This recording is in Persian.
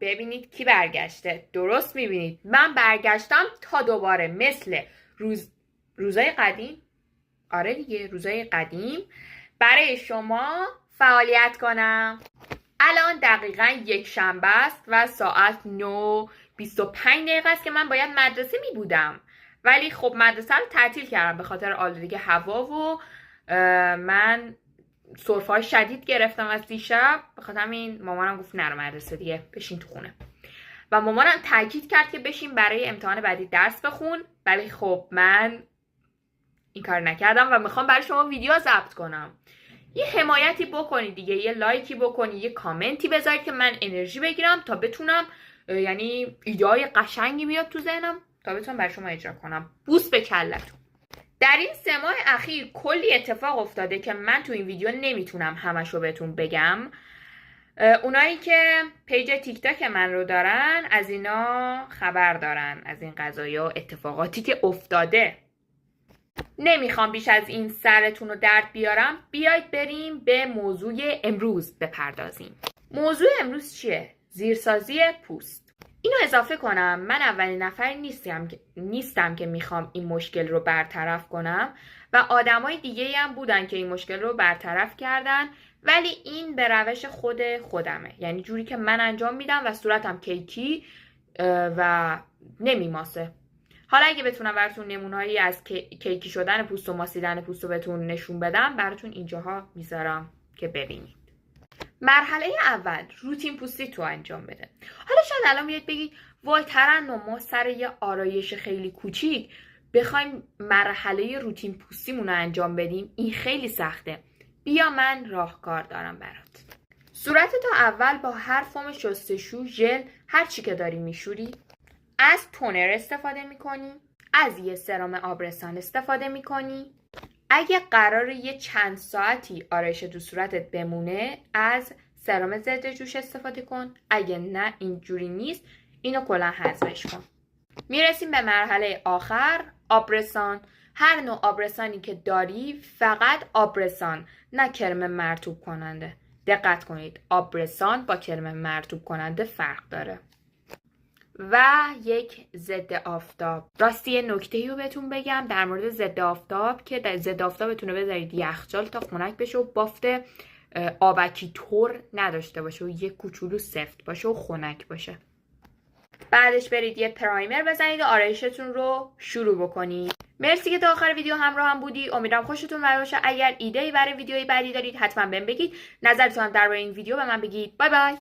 ببینید کی برگشته. درست میبینید من برگشتم تا دوباره مثل روزای قدیم، آره دیگه روزای قدیم، برای شما فعالیت کنم. الان دقیقا یک شنبه است و ساعت 9:25 است که من باید مدرسه می بودم، ولی خب مدرسه رو تعطیل کردم به خاطر آلودگی هوا و من سرفه‌های شدید گرفتم از دیشب. به خاطر همین مامانم گفت نرو مدرسه دیگه، بشین تو خونه. و مامانم تاکید کرد که بشین برای امتحان بعدی درس بخون، ولی خب من این کار نکردم و میخوام برای شما ویدیو ضبط کنم. یه حمایتی بکنید دیگه، یه لایکی بکنید، یه کامنتی بذارید که من انرژی بگیرم تا بتونم، یعنی ایده‌های قشنگی بیاد تو ذهنم تا بتونم برای شما اجرا کنم. بوس به کلتون. در این 3 ماه اخیر کلی اتفاق افتاده که من تو این ویدیو نمیتونم همشو بهتون بگم. اونایی که پیج تیک تاک من رو دارن از اینا خبر دارن، از این قضايا و اتفاقاتی که افتاده. نمیخوام بیش از این سرتون رو درد بیارم. بیایید بریم به موضوع امروز بپردازیم. موضوع امروز چیه؟ زیرسازی پوست. اینو اضافه کنم، من اولین نفری نیستم که میخوام این مشکل رو برطرف کنم و آدمای دیگه هم بودن که این مشکل رو برطرف کردن، ولی این به روش خودمه، یعنی جوری که من انجام میدم و صورتم کیکی و نمیماسه. حالا اگه بتونم براتون نمونه‌ای از کیکی شدن پوست و ماسیدن پوست رو بهتون نشون بدم، براتون اینجاها میذارم که ببینید. مرحله اول روتین پوستی تو انجام بده. حالا شاید الان بیاید بگید وای ترنم، ما سر یه آرایش خیلی کوچیک بخوایم مرحله روتین پوستیمون رو انجام بدیم، این خیلی سخته. بیا من راهکار دارم برات. صورتتو اول با هر فرم شستشو، ژل، هر چی که داری میشوری. از تونر استفاده میکنی، از یه سرم آبرسان استفاده میکنی. اگه قراره یه چند ساعتی آرایش تو صورتت بمونه، از سرم ضد جوش استفاده کن. اگه نه اینجوری نیست، اینو کلا حذفش کن. میرسیم به مرحله آخر، آبرسان. هر نوع آبرسانی که داری، فقط آبرسان، نه کرم مرطوب کننده. دقت کنید، آبرسان با کرم مرطوب کننده فرق داره. و یک ضد آفتاب. راستی یه نکته‌ای رو بهتون بگم در مورد ضد آفتاب، که در ضد آفتابتون رو بذارید یخچال تا خنک بشه و بافت آبکی طور نداشته باشه و یه کوچولو سفت باشه و خنک باشه. بعدش برید یه پرایمر بزنید و آرایشتون رو شروع بکنید. مرسی که تا آخر ویدیو همراه هم بودی. امیدوارم خوشتون اومده باشه. اگر ایده‌ای برای ویدیوی بعدی دارید حتما بهم بگید. نظرتون هم درباره این ویدیو به من بگید. بای بای.